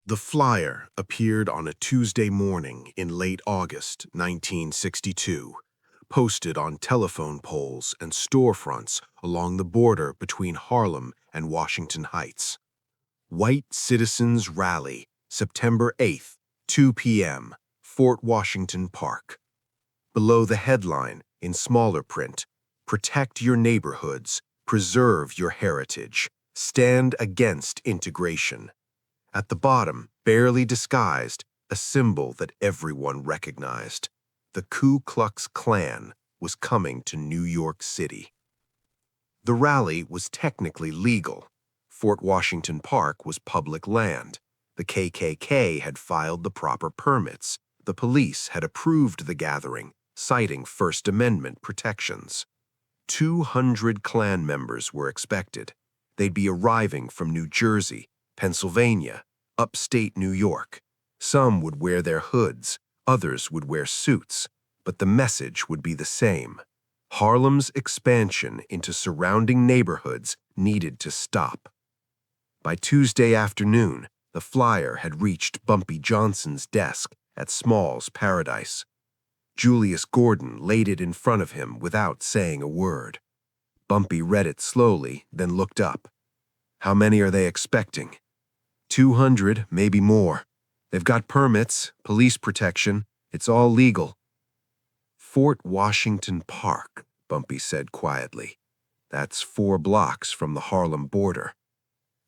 The flyer appeared on a Tuesday morning in late August 1962, posted on telephone poles and storefronts along the border between Harlem and Washington Heights. White Citizens Rally, September 8th, 2 p.m., Fort Washington Park. Below the headline, in smaller print, "Protect your neighborhoods, preserve your heritage, stand against integration." At the bottom, barely disguised, a symbol that everyone recognized. The Ku Klux Klan was coming to New York City. The rally was technically legal. Fort Washington Park was public land. The KKK had filed the proper permits. The police had approved the gathering, citing First Amendment protections. 200 Klan members were expected. They'd be arriving from New Jersey, Pennsylvania, upstate New York. Some would wear their hoods, others would wear suits, but the message would be the same. Harlem's expansion into surrounding neighborhoods needed to stop. By Tuesday afternoon, the flyer had reached Bumpy Johnson's desk at Small's Paradise. Julius Gordon laid it in front of him without saying a word. Bumpy read it slowly, then looked up. "How many are they expecting?" 200, maybe more. They've got permits, police protection. It's all legal. "Fort Washington Park," Bumpy said quietly. "That's 4 blocks from the Harlem border."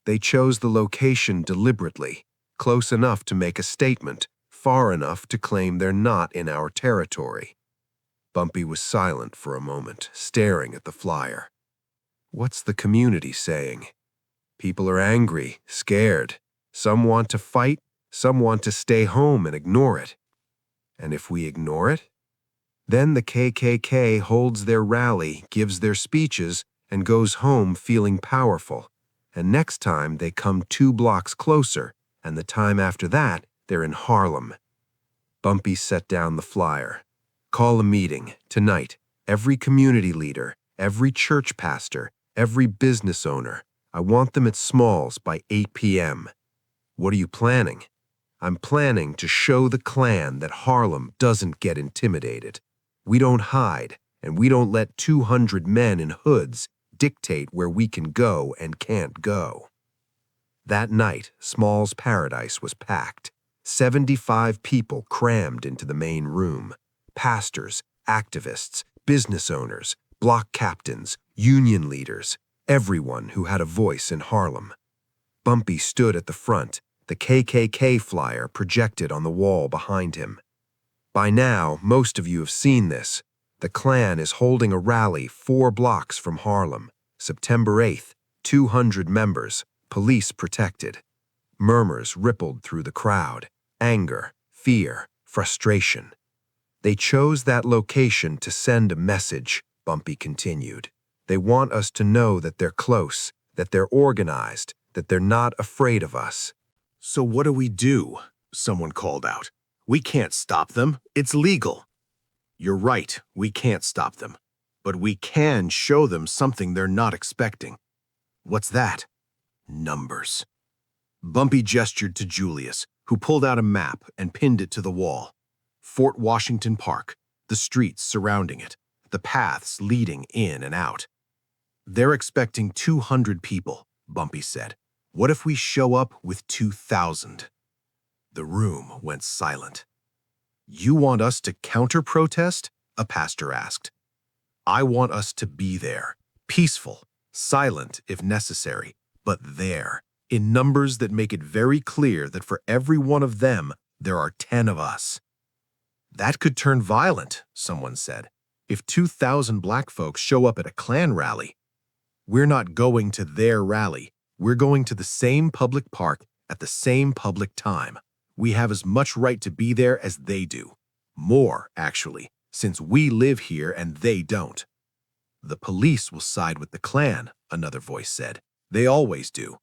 They chose the location deliberately, close enough to make a statement, far enough to claim they're not in our territory. Bumpy was silent for a moment, staring at the flyer. What's the community saying? People are angry, scared. Some want to fight, some want to stay home and ignore it. And if we ignore it? Then the KKK holds their rally, gives their speeches, and goes home feeling powerful. And next time they come 2 blocks closer, and the time after that, they're in Harlem. Bumpy set down the flyer. "Call a meeting, tonight. Every community leader, every church pastor, every business owner. I want them at Small's by 8 p.m. "What are you planning?" "I'm planning to show the Klan that Harlem doesn't get intimidated. We don't hide, and we don't let 200 men in hoods dictate where we can go and can't go." That night, Small's Paradise was packed. 75 people crammed into the main room. Pastors, activists, business owners, block captains, union leaders, everyone who had a voice in Harlem. Bumpy stood at the front, the KKK flyer projected on the wall behind him. By now, most of you have seen this. The Klan is holding a rally 4 blocks from Harlem, September 8th, 200 members, police protected. Murmurs rippled through the crowd. Anger, fear, frustration. They chose that location to send a message, Bumpy continued. They want us to know that they're close, that they're organized, that they're not afraid of us. "So what do we do?" someone called out. "We can't stop them. It's legal." "You're right, we can't stop them. But we can show them something they're not expecting." "What's that?" "Numbers." Bumpy gestured to Julius, who pulled out a map and pinned it to the wall. Fort Washington Park, the streets surrounding it, the paths leading in and out. "They're expecting 200 people, Bumpy said. "What if we show up with 2,000? The room went silent. "You want us to counter-protest?" a pastor asked. "I want us to be there, peaceful, silent if necessary, but there, in numbers that make it very clear that for every one of them, there are 10 of us." "That could turn violent," someone said. "If 2,000 black folks show up at a Klan rally." "We're not going to their rally. We're going to the same public park at the same public time. We have as much right to be there as they do. More, actually, since we live here and they don't." "The police will side with the Klan," another voice said. "They always do."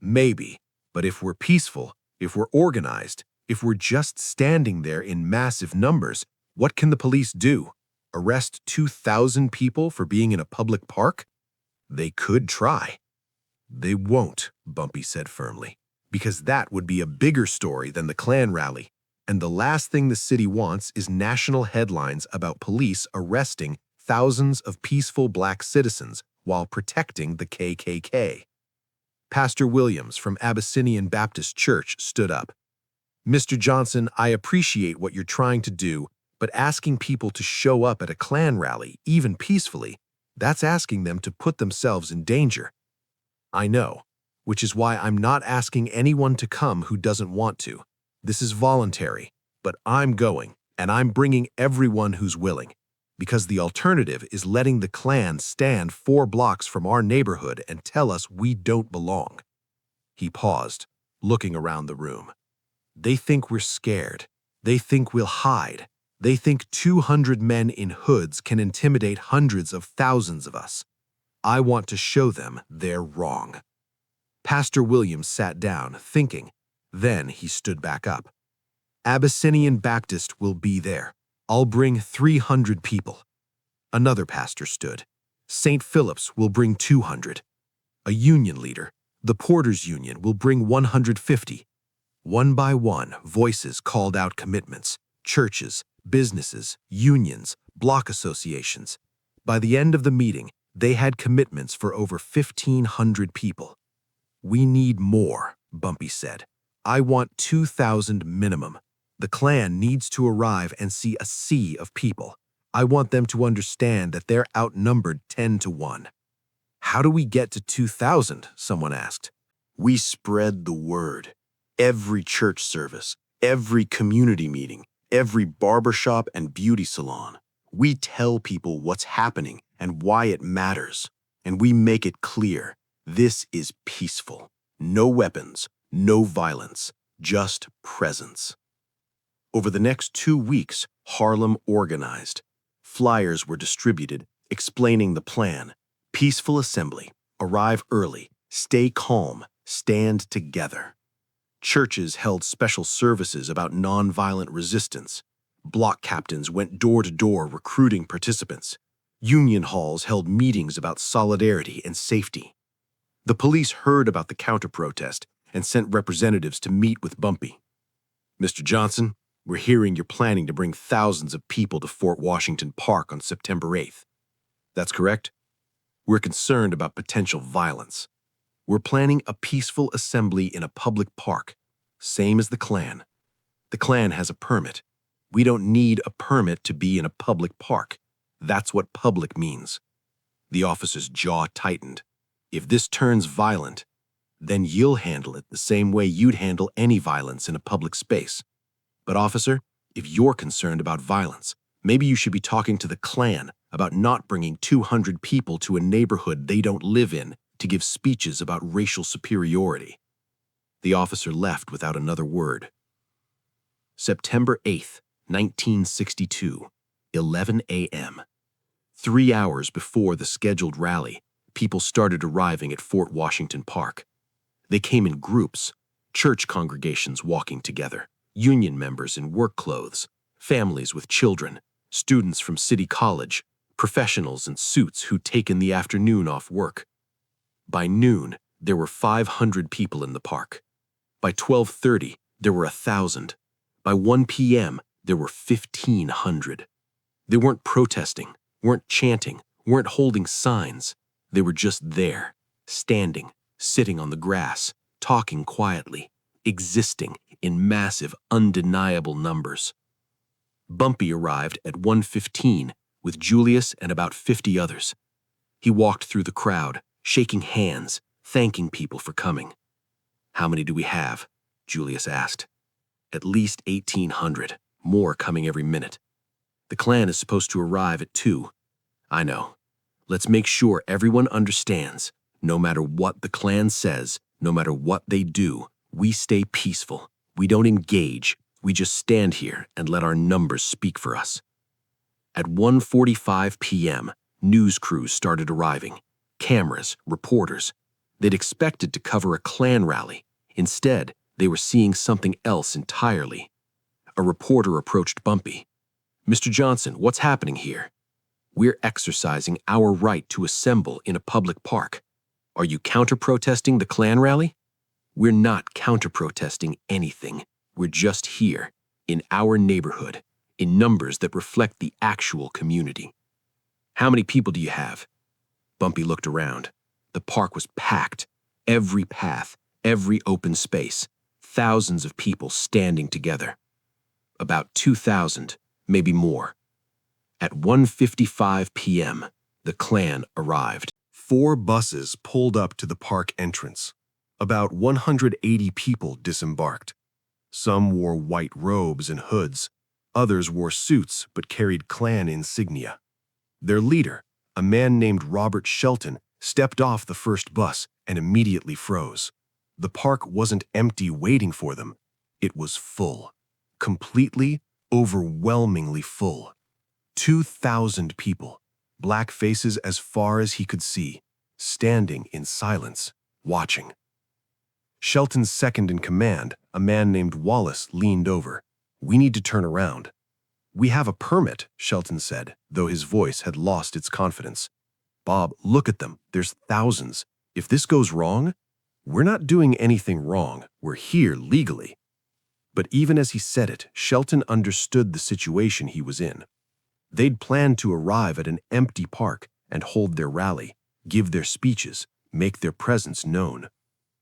"Maybe, but if we're peaceful, if we're organized, if we're just standing there in massive numbers, what can the police do? Arrest 2,000 people for being in a public park? They could try." "They won't," Bumpy said firmly. because that would be a bigger story than the Klan rally. And the last thing the city wants is national headlines about police arresting thousands of peaceful black citizens while protecting the KKK. Pastor Williams from Abyssinian Baptist Church stood up. "Mr. Johnson, I appreciate what you're trying to do, but asking people to show up at a Klan rally, even peacefully, that's asking them to put themselves in danger." "I know, which is why I'm not asking anyone to come who doesn't want to. This is voluntary, but I'm going, and I'm bringing everyone who's willing, because the alternative is letting the Klan stand 4 blocks from our neighborhood and tell us we don't belong." He paused, looking around the room. "They think we're scared. They think we'll hide. They think 200 men in hoods can intimidate hundreds of thousands of us. I want to show them they're wrong." Pastor Williams sat down, thinking. Then he stood back up. "Abyssinian Baptist will be there. I'll bring 300 people." Another pastor stood. "St. Philip's will bring 200. A union leader, the Porters Union, will bring 150. One by one, voices called out commitments: churches, businesses, unions, block associations. By the end of the meeting, they had commitments for over 1,500 people. "We need more," Bumpy said. "I want 2,000 minimum. The Klan needs to arrive and see a sea of people. I want them to understand that they're outnumbered 10 to 1. "How do we get to 2,000? Someone asked. "We spread the word. Every church service, every community meeting, every barbershop and beauty salon. We tell people what's happening and why it matters. And we make it clear. This is peaceful. No weapons, no violence, just presence." Over the next 2 weeks, Harlem organized. Flyers were distributed explaining the plan: peaceful assembly, arrive early, stay calm, stand together. Churches held special services about nonviolent resistance. Block captains went door to door recruiting participants. Union halls held meetings about solidarity and safety. The police heard about the counter-protest and sent representatives to meet with Bumpy. "Mr. Johnson, we're hearing you're planning to bring thousands of people to Fort Washington Park on September 8th. That's correct? We're concerned about potential violence. We're planning a peaceful assembly in a public park, same as the Klan. The Klan has a permit. We don't need a permit to be in a public park. That's what public means." The officer's jaw tightened. "If this turns violent, then you'll handle it the same way you'd handle any violence in a public space. But officer, if you're concerned about violence, maybe you should be talking to the Klan about not bringing 200 people to a neighborhood they don't live in to give speeches about racial superiority." The officer left without another word. September 8th, 1962, 11 a.m. 3 hours before the scheduled rally, people started arriving at Fort Washington Park. They came in groups, church congregations walking together, union members in work clothes, families with children, students from City College, professionals in suits who'd taken the afternoon off work. By noon, there were 500 people in the park. By 12:30, there were 1,000. By 1 p.m., there were 1,500. They weren't protesting, weren't chanting, weren't holding signs. They were just there, standing, sitting on the grass, talking quietly, existing in massive, undeniable numbers. Bumpy arrived at 1:15 with Julius and about 50 others. He walked through the crowd, shaking hands, thanking people for coming. "How many do we have?" Julius asked. "At least 1,800, more coming every minute. The Klan is supposed to arrive at 2. "I know. Let's make sure everyone understands, no matter what the Klan says, no matter what they do, we stay peaceful. We don't engage. We just stand here and let our numbers speak for us." At 1:45 p.m., news crews started arriving. Cameras, reporters. They'd expected to cover a Klan rally. Instead, they were seeing something else entirely. A reporter approached Bumpy. "Mr. Johnson, what's happening here?" "We're exercising our right to assemble in a public park. Are you counter-protesting the Klan rally?" We're not counter-protesting anything. We're just here, in our neighborhood, in numbers that reflect the actual community. How many people do you have? Bumpy looked around. The park was packed. Every path, every open space, thousands of people standing together. About 2,000, maybe more. At 1:55 p.m., the Klan arrived. 4 buses pulled up to the park entrance. About 180 people disembarked. Some wore white robes and hoods. Others wore suits but carried Klan insignia. Their leader, a man named Robert Shelton, stepped off the first bus and immediately froze. The park wasn't empty waiting for them. It was full. Completely, overwhelmingly full. 2,000 people, black faces as far as he could see, standing in silence, watching. Shelton's second in command, a man named Wallace, leaned over. "We need to turn around." "We have a permit," Shelton said, though his voice had lost its confidence. "Bob, look at them. There's thousands. If this goes wrong, we're not doing anything wrong. We're here legally." But even as he said it, Shelton understood the situation he was in. They'd planned to arrive at an empty park and hold their rally, give their speeches, make their presence known.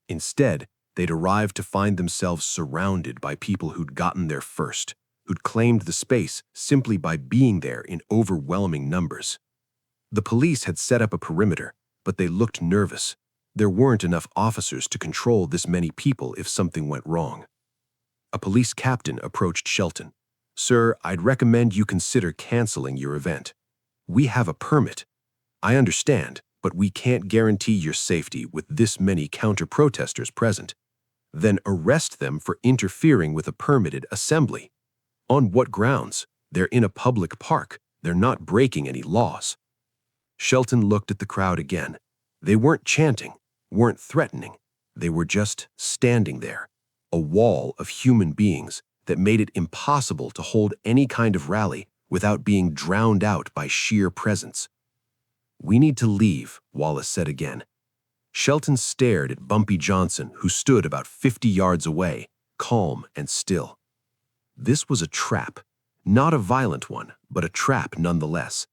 Instead, they'd arrived to find themselves surrounded by people who'd gotten there first, who'd claimed the space simply by being there in overwhelming numbers. The police had set up a perimeter, but they looked nervous. There weren't enough officers to control this many people if something went wrong. A police captain approached Shelton. "Sir, I'd recommend you consider canceling your event. We have a permit. I understand, but we can't guarantee your safety with this many counter-protesters present. Then arrest them for interfering with a permitted assembly. On what grounds? They're in a public park. They're not breaking any laws." Shelton looked at the crowd again. They weren't chanting, weren't threatening. They were just standing there, a wall of human beings that made it impossible to hold any kind of rally without being drowned out by sheer presence. "We need to leave," Wallace said again. Shelton stared at Bumpy Johnson, who stood about 50 yards away, calm and still. This was a trap, not a violent one, but a trap nonetheless.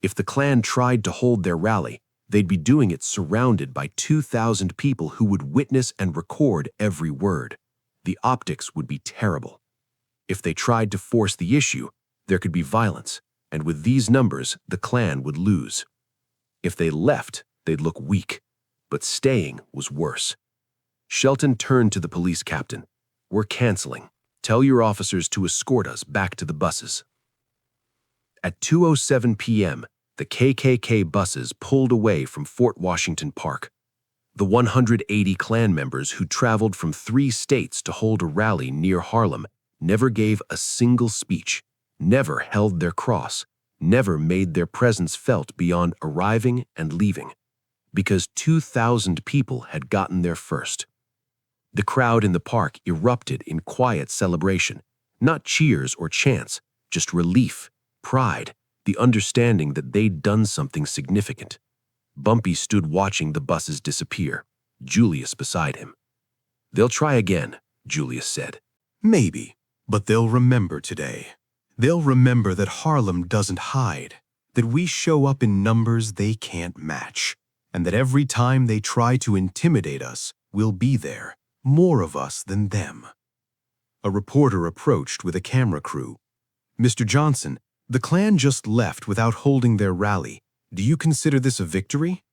If the Klan tried to hold their rally, they'd be doing it surrounded by 2,000 people who would witness and record every word. The optics would be terrible. If they tried to force the issue, there could be violence, and with these numbers, the Klan would lose. If they left, they'd look weak, but staying was worse. Shelton turned to the police captain. "We're canceling. Tell your officers to escort us back to the buses." At 2:07 p.m., the KKK buses pulled away from Fort Washington Park. The 180 Klan members who traveled from 3 states to hold a rally near Harlem never gave a single speech, never held their cross, never made their presence felt beyond arriving and leaving, because 2,000 people had gotten there first. The crowd in the park erupted in quiet celebration, not cheers or chants, just relief, pride, the understanding that they'd done something significant. Bumpy stood watching the buses disappear, Julius beside him. "They'll try again," Julius said. Maybe, but they'll remember today. They'll remember that Harlem doesn't hide, that we show up in numbers they can't match, and that every time they try to intimidate us, we'll be there, more of us than them. A reporter approached with a camera crew. "Mr. Johnson, the Klan just left without holding their rally. Do you consider this a victory?"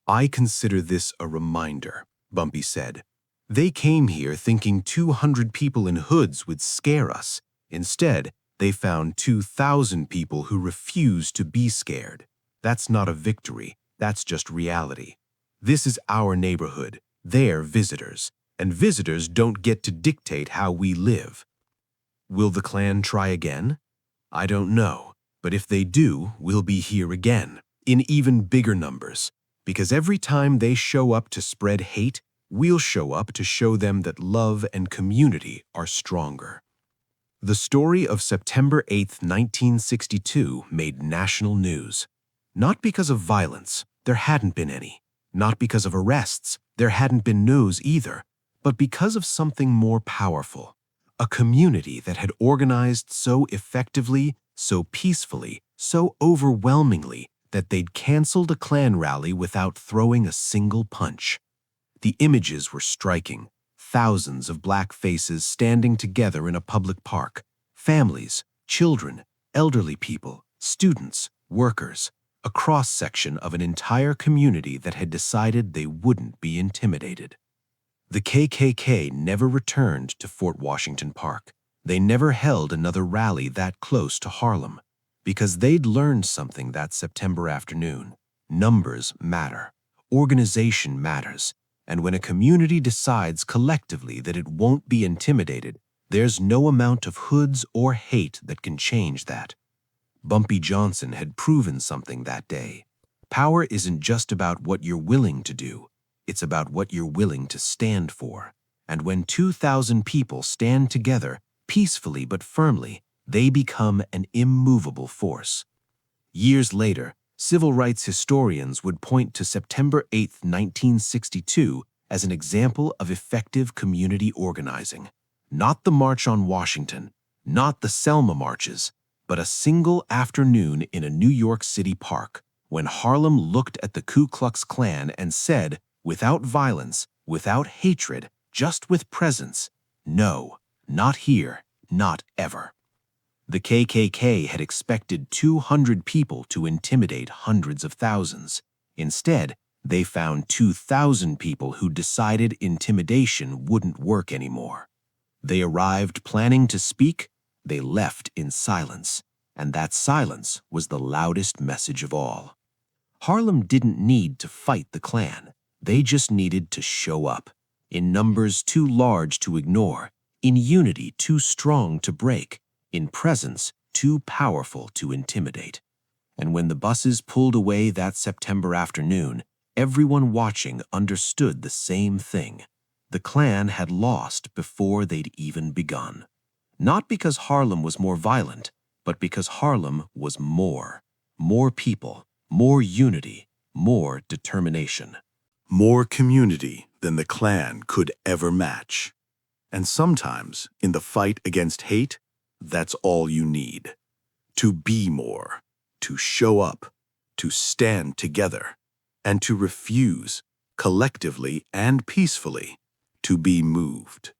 "I consider this a reminder," Bumpy said. "They came here thinking 200 people in hoods would scare us. Instead, they found 2,000 people who refused to be scared. That's not a victory, that's just reality. This is our neighborhood, they're visitors, and visitors don't get to dictate how we live." "Will the Klan try again?" "I don't know, but if they do, we'll be here again, in even bigger numbers, because every time they show up to spread hate, we'll show up to show them that love and community are stronger." The story of September 8, 1962 made national news. Not because of violence, there hadn't been any. Not because of arrests, there hadn't been news either, but because of something more powerful, a community that had organized so effectively, so peacefully, so overwhelmingly that they'd canceled a Klan rally without throwing a single punch. The images were striking. Thousands of black faces standing together in a public park. Families, children, elderly people, students, workers, a cross-section of an entire community that had decided they wouldn't be intimidated. The KKK never returned to Fort Washington Park. They never held another rally that close to Harlem, because they'd learned something that September afternoon. Numbers matter. Organization matters. And when a community decides collectively that it won't be intimidated, there's no amount of hoods or hate that can change that. Bumpy Johnson had proven something that day. Power isn't just about what you're willing to do. It's about what you're willing to stand for. And when 2,000 people stand together, peacefully but firmly, they become an immovable force. Years later, civil rights historians would point to September 8, 1962, as an example of effective community organizing. Not the March on Washington, not the Selma marches, but a single afternoon in a New York City park, when Harlem looked at the Ku Klux Klan and said, without violence, without hatred, just with presence, no, not here, not ever. The KKK had expected 200 people to intimidate hundreds of thousands. Instead, they found 2,000 people who decided intimidation wouldn't work anymore. They arrived planning to speak, they left in silence, and that silence was the loudest message of all. Harlem didn't need to fight the Klan. They just needed to show up, in numbers too large to ignore, in unity too strong to break, in presence too powerful to intimidate. And when the buses pulled away that September afternoon, everyone watching understood the same thing. The Klan had lost before they'd even begun. Not because Harlem was more violent, but because Harlem was more. More people, more unity, more determination. More community than the Klan could ever match. And sometimes, in the fight against hate, that's all you need. To be more, to show up, to stand together, and to refuse, collectively and peacefully, to be moved.